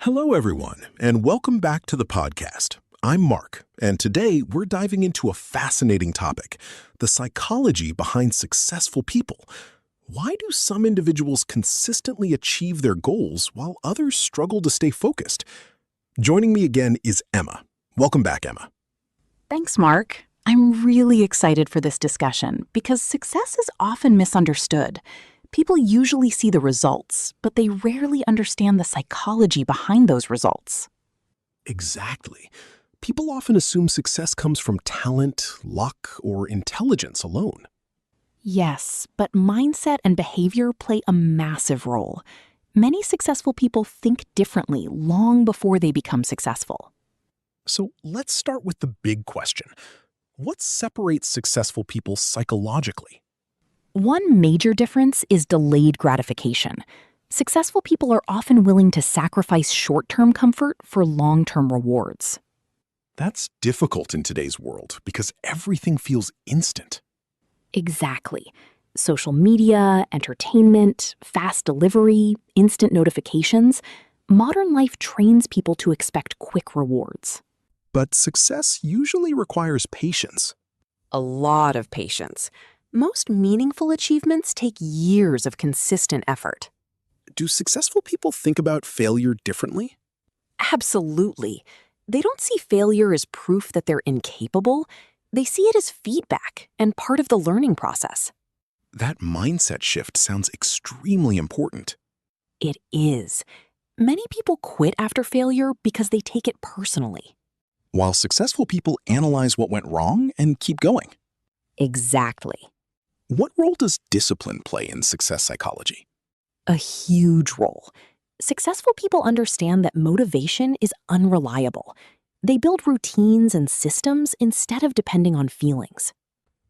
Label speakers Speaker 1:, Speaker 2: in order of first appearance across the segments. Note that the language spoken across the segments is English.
Speaker 1: Hello, everyone, and welcome back to the podcast. I'm Mark, and today we're diving into a fascinating topic, the psychology behind successful people. Why do some individuals consistently achieve their goals while others struggle to stay focused? Joining me again is Emma. Welcome back, Emma.
Speaker 2: Thanks, Mark. I'm really excited for this discussion because success is often misunderstood. People usually see the results, but they rarely understand the psychology behind those results.
Speaker 1: Exactly. People often assume success comes from talent, luck, or intelligence alone.
Speaker 2: Yes, but mindset and behavior play a massive role. Many successful people think differently long before they become successful.
Speaker 1: So let's start with the big question. What separates successful people psychologically?
Speaker 2: One major difference is delayed gratification. Successful people are often willing to sacrifice short-term comfort for long-term rewards.
Speaker 1: That's difficult in today's world because everything feels instant.
Speaker 2: Exactly. Social media, entertainment, fast delivery, instant notifications. Modern life trains people to expect quick rewards.
Speaker 1: But success usually requires patience.
Speaker 2: A lot of patience. Most meaningful achievements take years of consistent effort.
Speaker 1: Do successful people think about failure differently?
Speaker 2: Absolutely. They don't see failure as proof that they're incapable. They see it as feedback and part of the learning process.
Speaker 1: That mindset shift sounds extremely important.
Speaker 2: It is. Many people quit after failure because they take it personally.
Speaker 1: While successful people analyze what went wrong and keep going.
Speaker 2: Exactly.
Speaker 1: What role does discipline play in success psychology?
Speaker 2: A huge role. Successful people understand that motivation is unreliable. They build routines and systems instead of depending on feelings.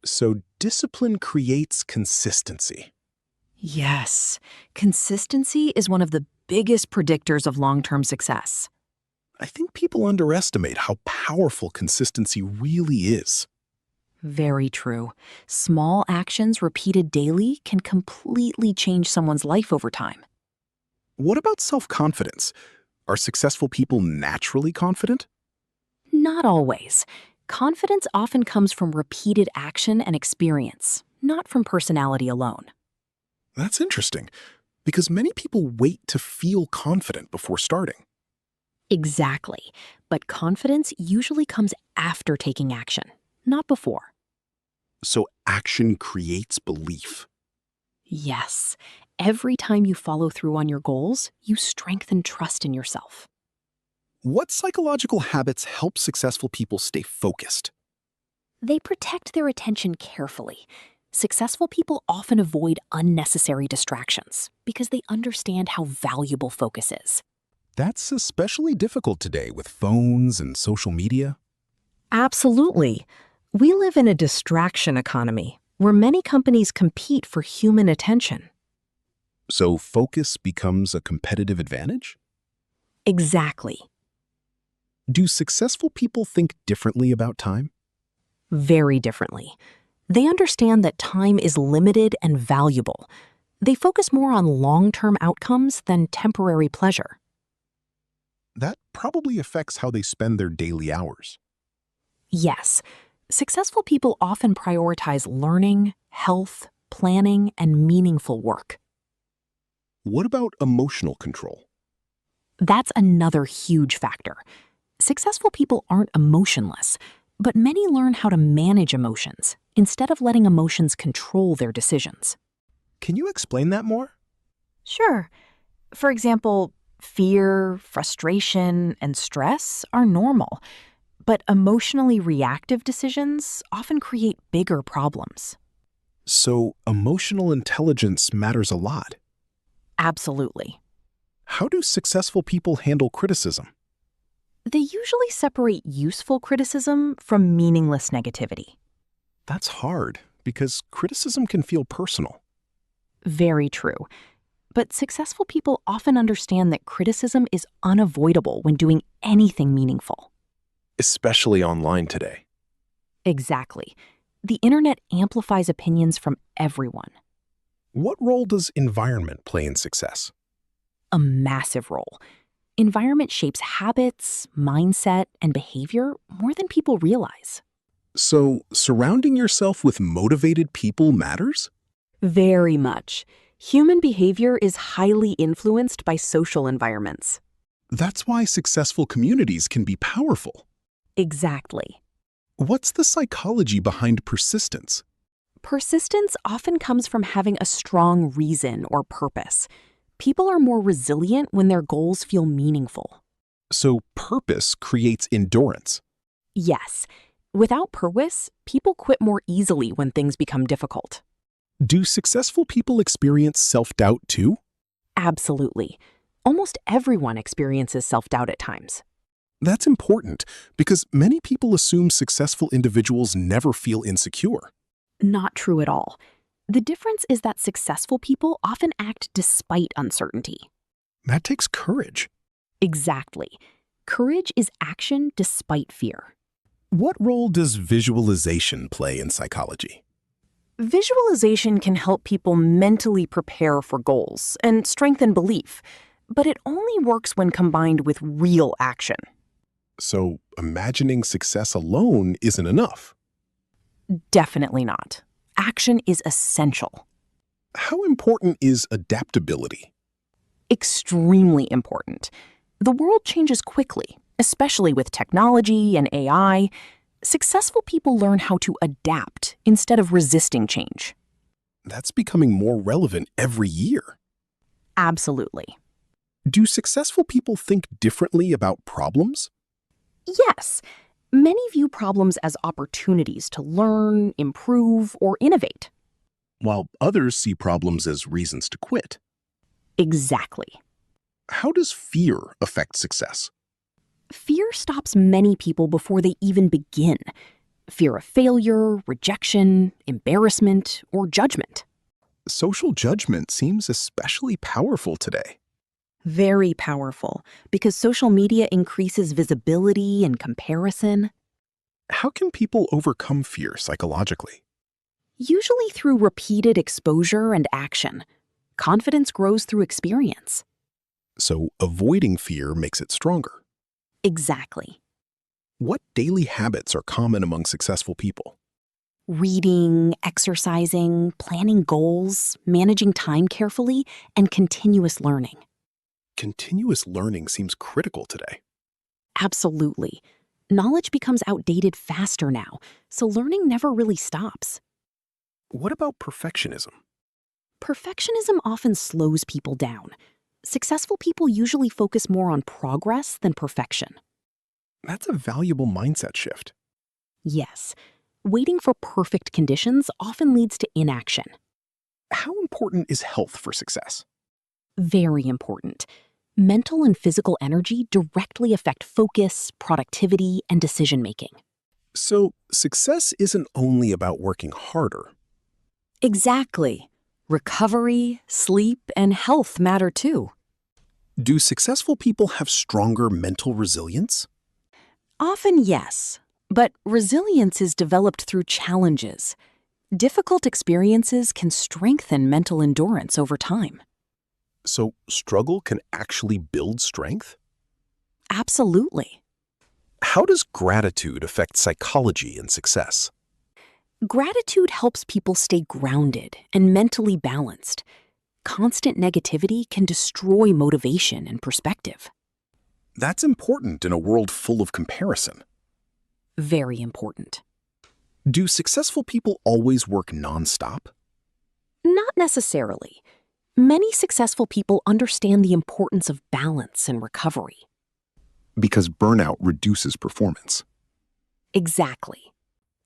Speaker 1: So discipline creates consistency.
Speaker 2: Yes, consistency is one of the biggest predictors of long-term success.
Speaker 1: I think people underestimate how powerful consistency really is.
Speaker 2: Very true. Small actions repeated daily can completely change someone's life over time.
Speaker 1: What about self-confidence? Are successful people naturally confident?
Speaker 2: Not always. Confidence often comes from repeated action and experience, not from personality alone.
Speaker 1: That's interesting, because many people wait to feel confident before starting.
Speaker 2: Exactly. But confidence usually comes after taking action, not before.
Speaker 1: So action creates belief.
Speaker 2: Yes. Every time you follow through on your goals, you strengthen trust in yourself.
Speaker 1: What psychological habits help successful people stay focused?
Speaker 2: They protect their attention carefully. Successful people often avoid unnecessary distractions because they understand how valuable focus is.
Speaker 1: That's especially difficult today with phones and social media.
Speaker 3: Absolutely. We live in a distraction economy where many companies compete for human attention.
Speaker 1: So focus becomes a competitive advantage?
Speaker 2: Exactly.
Speaker 1: Do successful people think differently about time?
Speaker 2: Very differently. They understand that time is limited and valuable. They focus more on long-term outcomes than temporary pleasure.
Speaker 1: That probably affects how they spend their daily hours.
Speaker 2: Yes. Successful people often prioritize learning, health, planning, and meaningful work.
Speaker 1: What about emotional control?
Speaker 2: That's another huge factor. Successful people aren't emotionless, but many learn how to manage emotions instead of letting emotions control their decisions.
Speaker 1: Can you explain that more?
Speaker 2: Sure. For example, fear, frustration, and stress are normal. But emotionally reactive decisions often create bigger problems.
Speaker 1: So emotional intelligence matters a lot.
Speaker 2: Absolutely.
Speaker 1: How do successful people handle criticism?
Speaker 2: They usually separate useful criticism from meaningless negativity.
Speaker 1: That's hard because criticism can feel personal.
Speaker 2: Very true. But successful people often understand that criticism is unavoidable when doing anything meaningful.
Speaker 1: Especially online today.
Speaker 2: Exactly. The internet amplifies opinions from everyone.
Speaker 1: What role does environment play in success?
Speaker 2: A massive role. Environment shapes habits, mindset, and behavior more than people realize.
Speaker 1: So, surrounding yourself with motivated people matters?
Speaker 2: Very much. Human behavior is highly influenced by social environments.
Speaker 1: That's why successful communities can be powerful.
Speaker 2: Exactly.
Speaker 1: What's the psychology behind persistence?
Speaker 2: Persistence often comes from having a strong reason or purpose. People are more resilient when their goals feel meaningful.
Speaker 1: So, purpose creates endurance.
Speaker 2: Yes. Without purpose, people quit more easily when things become difficult.
Speaker 1: Do successful people experience self-doubt too?
Speaker 2: Absolutely. Almost everyone experiences self-doubt at times.
Speaker 1: That's important because many people assume successful individuals never feel insecure.
Speaker 2: Not true at all. The difference is that successful people often act despite uncertainty.
Speaker 1: That takes courage.
Speaker 2: Exactly. Courage is action despite fear.
Speaker 1: What role does visualization play in psychology?
Speaker 2: Visualization can help people mentally prepare for goals and strengthen belief, but it only works when combined with real action.
Speaker 1: So, imagining success alone isn't enough.
Speaker 2: Definitely not. Action is essential.
Speaker 1: How important is adaptability?
Speaker 2: Extremely important. The world changes quickly, especially with technology and AI. Successful people learn how to adapt instead of resisting change.
Speaker 1: That's becoming more relevant every year.
Speaker 2: Absolutely.
Speaker 1: Do successful people think differently about problems?
Speaker 2: Yes, many view problems as opportunities to learn, improve, or innovate.
Speaker 1: While others see problems as reasons to quit.
Speaker 2: Exactly.
Speaker 1: How does fear affect success?
Speaker 2: Fear stops many people before they even begin. Fear of failure, rejection, embarrassment, or judgment.
Speaker 1: Social judgment seems especially powerful today.
Speaker 2: Very powerful, because social media increases visibility and comparison.
Speaker 1: How can people overcome fear psychologically?
Speaker 2: Usually through repeated exposure and action. Confidence grows through experience.
Speaker 1: So, avoiding fear makes it stronger.
Speaker 2: Exactly.
Speaker 1: What daily habits are common among successful people?
Speaker 2: Reading, exercising, planning goals, managing time carefully, and continuous learning.
Speaker 1: Continuous learning seems critical today.
Speaker 2: Absolutely. Knowledge becomes outdated faster now, so learning never really stops.
Speaker 1: What about perfectionism?
Speaker 2: Perfectionism often slows people down. Successful people usually focus more on progress than perfection.
Speaker 1: That's a valuable mindset shift.
Speaker 2: Yes, waiting for perfect conditions often leads to inaction.
Speaker 1: How important is health for success?
Speaker 2: Very important. Mental and physical energy directly affect focus, productivity, and decision-making.
Speaker 1: So, success isn't only about working harder.
Speaker 2: Exactly. Recovery, sleep, and health matter too.
Speaker 1: Do successful people have stronger mental resilience?
Speaker 2: Often, yes, but resilience is developed through challenges. Difficult experiences can strengthen mental endurance over time.
Speaker 1: So, struggle can actually build strength?
Speaker 2: Absolutely.
Speaker 1: How does gratitude affect psychology and success?
Speaker 2: Gratitude helps people stay grounded and mentally balanced. Constant negativity can destroy motivation and perspective.
Speaker 1: That's important in a world full of comparison.
Speaker 2: Very important.
Speaker 1: Do successful people always work nonstop?
Speaker 2: Not necessarily. Many successful people understand the importance of balance and recovery.
Speaker 1: Because burnout reduces performance.
Speaker 2: Exactly.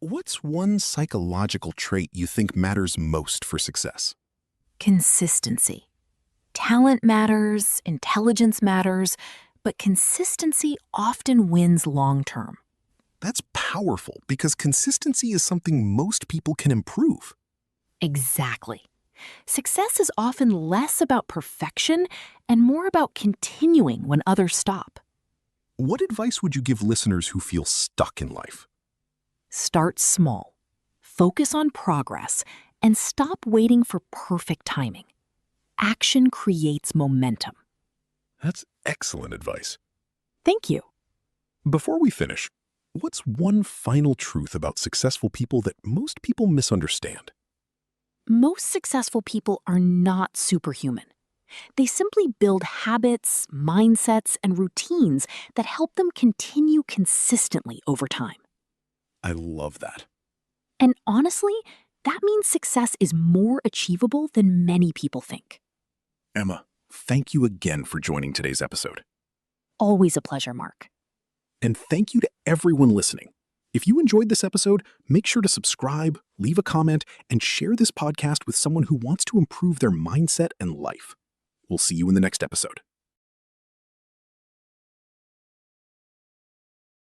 Speaker 1: What's one psychological trait you think matters most for success?
Speaker 2: Consistency. Talent matters, intelligence matters, but consistency often wins long term.
Speaker 1: That's powerful because consistency is something most people can improve.
Speaker 2: Exactly. Success is often less about perfection and more about continuing when others stop.
Speaker 1: What advice would you give listeners who feel stuck in life?
Speaker 2: Start small, focus on progress, and stop waiting for perfect timing. Action creates momentum.
Speaker 1: That's excellent advice.
Speaker 2: Thank you.
Speaker 1: Before we finish, what's one final truth about successful people that most people misunderstand?
Speaker 2: Most successful people are not superhuman. They simply build habits, mindsets, and routines that help them continue consistently over time.
Speaker 1: I love that.
Speaker 2: And honestly, that means success is more achievable than many people think.
Speaker 1: Emma, thank you again for joining today's episode.
Speaker 2: Always a pleasure, Mark.
Speaker 1: And thank you to everyone listening. If you enjoyed this episode, make sure to subscribe, leave a comment, and share this podcast with someone who wants to improve their mindset and life. We'll see you in the next episode.